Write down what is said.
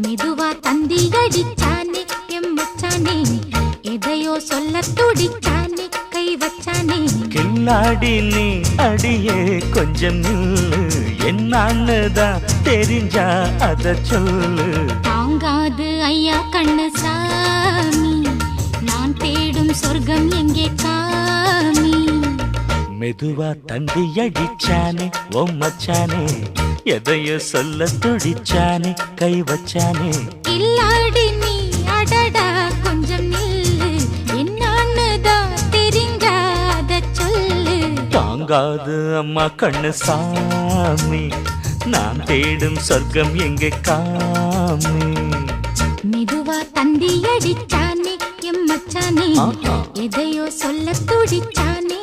மெதுவா தந்தி அடிச்சானே எம்மச்சானே எதையோ சொல்ல துடிச்சானே கை வச்சானே கில்லாடி நீ அடியே கொஞ்சம் நில்லு என்னான்னுதான் தெரிஞ்சா அத சொல்லு தாங்காது ஐயா கண்ணு சாமி நான் தேடும் சொர்க்கம் எங்கே காமி மெதுவா தந்தி அடிச்சானே ஓ மச்சானே எதையோ சொல்ல துடிச்சானே கை வச்சானே கில்லாடி நீ அடடா கொஞ்சம் நில்லு என்னான்னுதான் தெரிஞ்சாத சொல்லு தாங்காது அம்மா கண்ணு சாமி நான் தேடும் சொர்க்கம் எங்கே காமி மெதுவா தந்தி அடிச்சானே எம்மச்சானே எதையோ சொல்ல துடிச்சானே